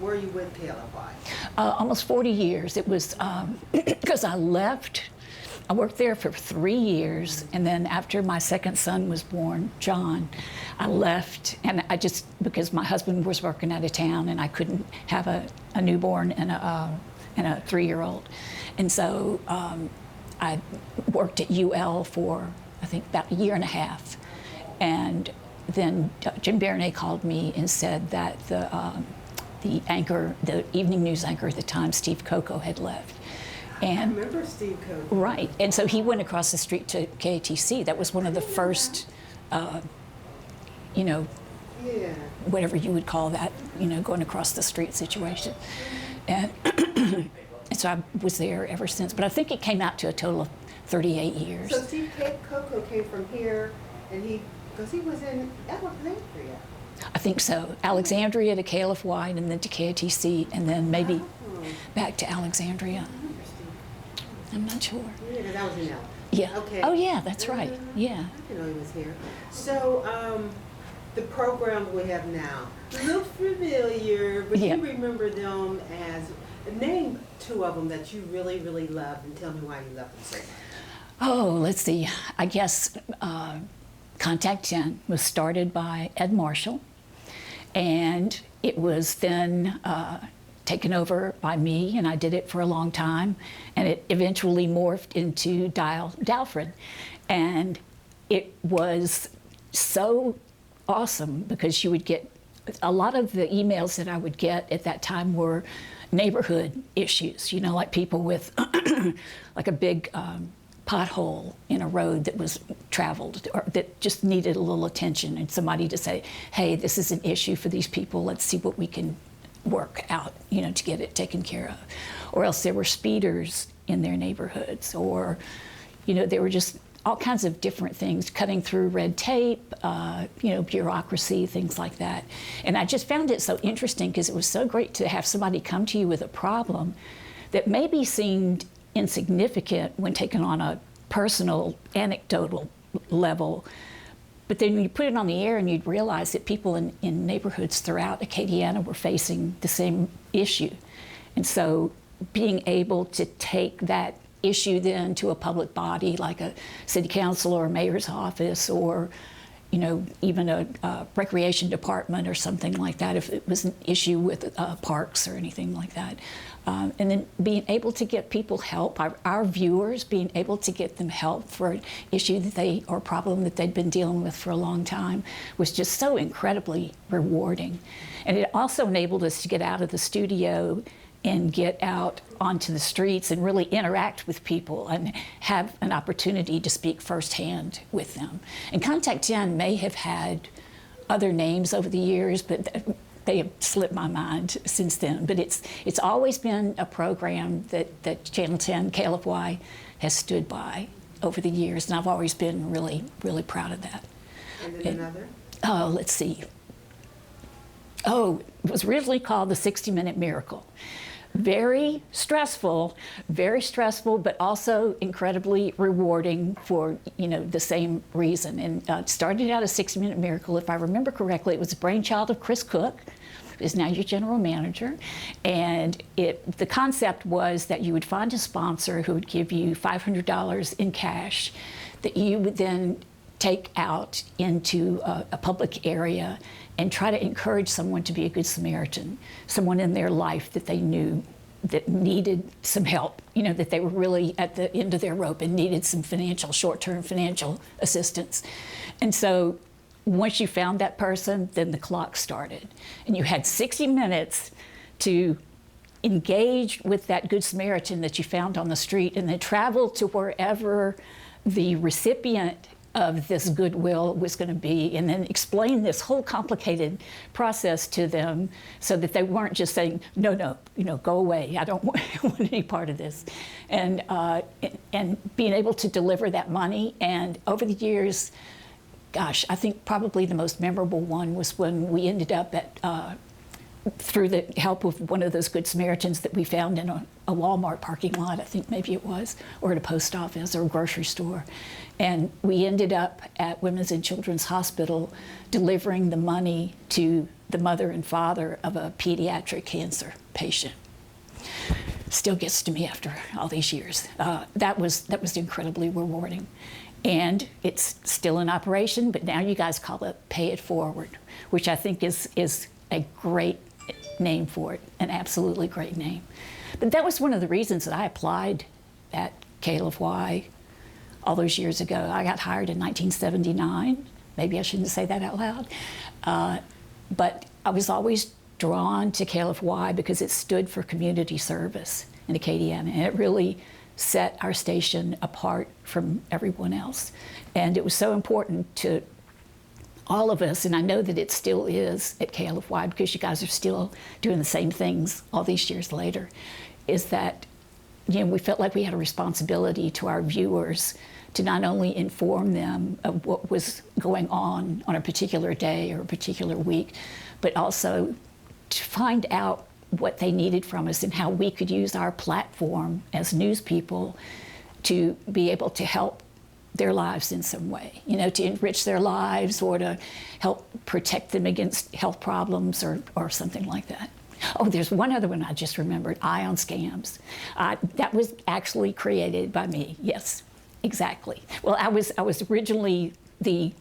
were you with KLFY? Almost 40 years. It was because I left. I worked there for 3 years, and then after my second son was born, John, I left, and I just, because my husband was working out of town, and I couldn't have a newborn and a 3-year-old, and so I worked at UL for, I think, about a year and a half, and then Jim Barronay called me and said that the anchor, the evening news anchor at the time, Steve Coco, had left. And, I remember Steve Coco. Right, and so he went across the street to KATC. That was one of the first, Yeah. whatever you would call that, going across the street situation. And, and so I was there ever since. But I think it came out to a total of 38 years. So Steve Coco came from here, and because he was in Alexandria. I think so. Alexandria to KLFY, and then to KATC, and then maybe back to Alexandria. I'm not sure. Yeah, because I was in L. Yeah. Okay. Oh, yeah, that's right. Yeah. I didn't know he was here. So, the programs we have now look familiar, but Yeah. you remember them as, name 2 of them that you really, really loved, and tell me why you loved them so much. Oh, let's see. I guess Contact 10 was started by Ed Marshall, and it was then taken over by me, and I did it for a long time, and it eventually morphed into Dial Dalfred. And it was so awesome because you would get, a lot of the emails that I would get at that time were neighborhood issues, like people with like a big pothole in a road that was traveled or that just needed a little attention, and somebody to say, hey, this is an issue for these people, let's see what we can work out, to get it taken care of. Or else there were speeders in their neighborhoods, or, there were just all kinds of different things, cutting through red tape, bureaucracy, things like that. And I just found it so interesting because it was so great to have somebody come to you with a problem that maybe seemed insignificant when taken on a personal, anecdotal level. But then you put it on the air and you'd realize that people in neighborhoods throughout Acadiana were facing the same issue. And so being able to take that issue then to a public body like a city council or a mayor's office, or even a recreation department or something like that, if it was an issue with parks or anything like that. And then being able to get people help, our viewers, being able to get them help for an issue or problem that they'd been dealing with for a long time was just so incredibly rewarding. And it also enabled us to get out of the studio and get out onto the streets and really interact with people and have an opportunity to speak firsthand with them. And Contact 10 may have had other names over the years, but they have slipped my mind since then. But it's always been a program that Channel 10, KLFY, has stood by over the years, and I've always been really, really proud of that. And then another? Oh, let's see. Oh, it was originally called the 60-Minute Miracle. Very stressful, but also incredibly rewarding for, the same reason. And it started out as 60-Minute Miracle. If I remember correctly, it was a brainchild of Chris Cook, who is now your general manager. And the concept was that you would find a sponsor who would give you $500 in cash that you would then take out into a public area and try to encourage someone to be a good Samaritan, someone in their life that they knew that needed some help, that they were really at the end of their rope and needed some short-term financial assistance. And so once you found that person, then the clock started. And you had 60 minutes to engage with that Good Samaritan that you found on the street, and then travel to wherever the recipient of this goodwill was going to be, and then explain this whole complicated process to them so that they weren't just saying, no, go away, I don't want any part of this. And being able to deliver that money. And over the years, gosh, I think probably the most memorable one was when we ended up at, through the help of one of those Good Samaritans that we found in a Walmart parking lot, I think maybe it was, or at a post office or a grocery store. And we ended up at Women's and Children's Hospital delivering the money to the mother and father of a pediatric cancer patient. Still gets to me after all these years. That was incredibly rewarding. And it's still in operation, but now you guys call it Pay It Forward, which I think is a great name for it, an absolutely great name. But that was one of the reasons that I applied at KLFY all those years ago. I got hired in 1979. Maybe I shouldn't say that out loud. But I was always drawn to KLFY because it stood for community service in Acadiana, and it really set our station apart from everyone else. And it was so important to all of us, and I know that it still is at KLFY because you guys are still doing the same things all these years later, is that we felt like we had a responsibility to our viewers to not only inform them of what was going on a particular day or a particular week, but also to find out what they needed from us and how we could use our platform as news people to be able to help their lives in some way, to enrich their lives or to help protect them against health problems or something like that. Oh, there's one other one I just remembered, Ion Scams. That was actually created by me, yes, exactly. Well, I was originally the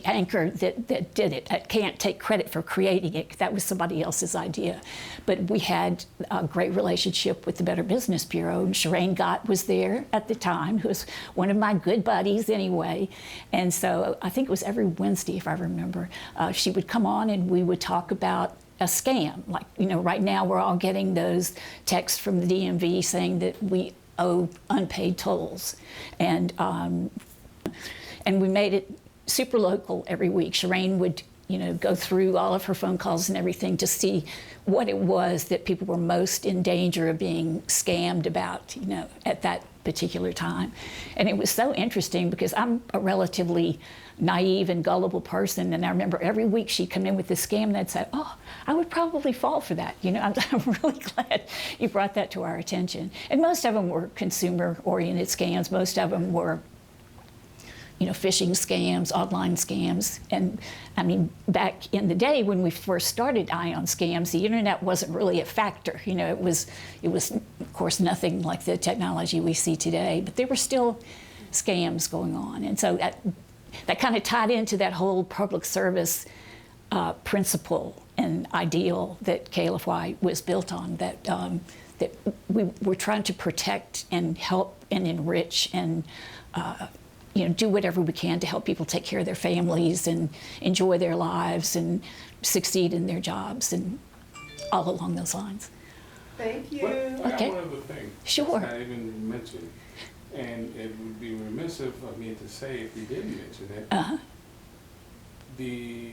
anchor that did it. I can't take credit for creating it. That was somebody else's idea. But we had a great relationship with the Better Business Bureau, and Shireen Gott was there at the time, who was one of my good buddies anyway. And so I think it was every Wednesday, if I remember, she would come on and we would talk about a scam. Like, right now we're all getting those texts from the DMV saying that we owe unpaid tolls. And we made it super local every week. Shireen would, go through all of her phone calls and everything to see what it was that people were most in danger of being scammed about, at that particular time. And it was so interesting because I'm a relatively naive and gullible person, and I remember every week she'd come in with this scam and I'd say, oh, I would probably fall for that. I'm really glad you brought that to our attention. And most of them were consumer-oriented scams. Most of them were phishing scams, online scams. And I mean, back in the day when we first started Ion Scams, the internet wasn't really a factor. It was of course nothing like the technology we see today, but there were still scams going on. And so that kind of tied into that whole public service principle and ideal that KLFY was built on, that we were trying to protect and help and enrich and do whatever we can to help people take care of their families and enjoy their lives and succeed in their jobs and all along those lines. Thank you. But I Okay. got one other thing. Sure. It's not even mentioned. And it would be remiss of me to say if you didn't mention it. Uh-huh. The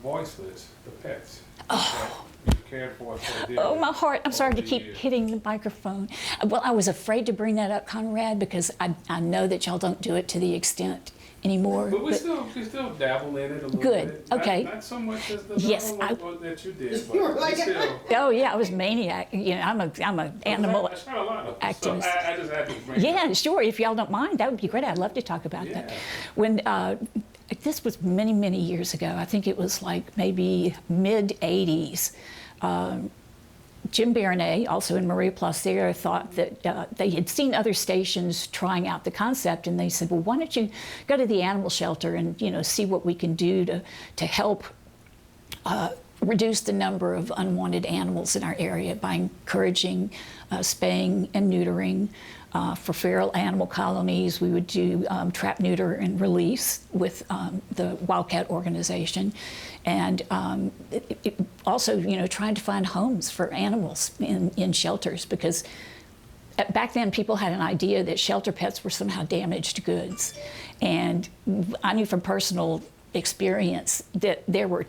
voiceless, the pets. Oh. That you cared for so dearly. Oh, my heart. I'm sorry to over the keep years. hitting the microphone. Well, I was afraid to bring that up, Conrad, because I know that y'all don't do it to the extent anymore. But we still dabble in it a little Good. bit. Okay. Not so much as the Yes, level that you did, You were but like- we still. Oh yeah, I was maniac. I'm an animal. I try a lot of activist. So I just had to bring it Yeah, up. sure. If y'all don't mind, that would be great. I'd love to talk about that. Yeah. When this was many, many years ago. I think it was like maybe mid '80s. Jim Baronet, also in Maria Placer, thought that they had seen other stations trying out the concept, and they said, "Well, why don't you go to the animal shelter and see what we can do to help reduce the number of unwanted animals in our area by encouraging spaying and neutering." For feral animal colonies, we would do trap, neuter, and release with the Wildcat organization. And also, trying to find homes for animals in shelters, because back then people had an idea that shelter pets were somehow damaged goods. And I knew from personal experience that there were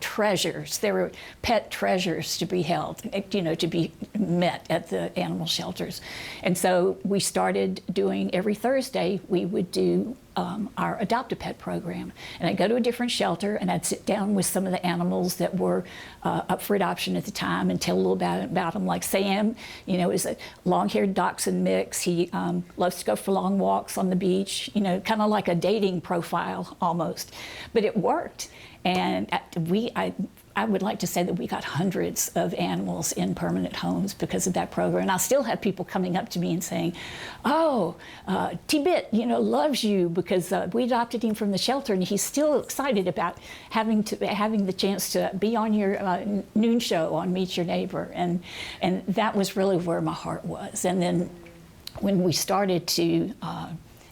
pet treasures to be held, to be met at the animal shelters. And so we started doing, every Thursday, we would do our Adopt a Pet program. And I'd go to a different shelter and I'd sit down with some of the animals that were up for adoption at the time and tell a little about them. Like Sam, is a long-haired dachshund mix. He loves to go for long walks on the beach, kind of like a dating profile almost. But it worked. And I would like to say that we got hundreds of animals in permanent homes because of that program. And I still have people coming up to me and saying, oh, T-Bit, loves you because we adopted him from the shelter, and he's still excited about having the chance to be on your noon show on Meet Your Neighbor. And that was really where my heart was. And then when we started to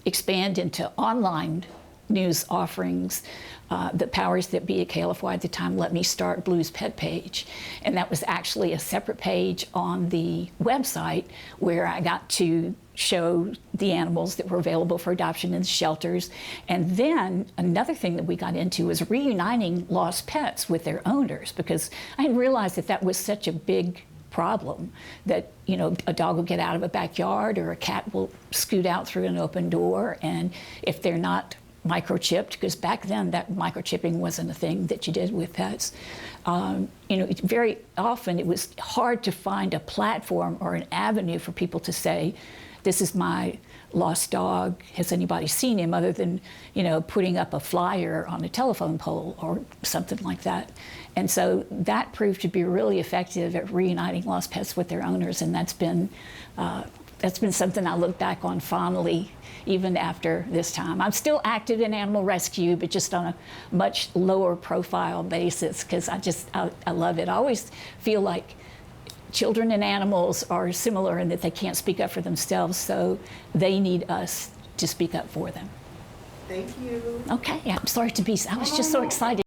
expand into online news offerings, the powers that be at KLFY at the time let me start Blue's Pet Page. And that was actually a separate page on the website where I got to show the animals that were available for adoption in the shelters. And then another thing that we got into was reuniting lost pets with their owners, because I hadn't realized that was such a big problem, that a dog will get out of a backyard or a cat will scoot out through an open door, and if they're not microchipped, because back then that microchipping wasn't a thing that you did with pets, very often it was hard to find a platform or an avenue for people to say, this is my lost dog, has anybody seen him, other than putting up a flyer on a telephone pole or something like that. And so that proved to be really effective at reuniting lost pets with their owners, and that's been something I look back on fondly even after this time. I'm still active in animal rescue, but just on a much lower profile basis, because I love it. I always feel like children and animals are similar in that they can't speak up for themselves, so they need us to speak up for them. Thank you. Okay, I'm sorry I was just so excited.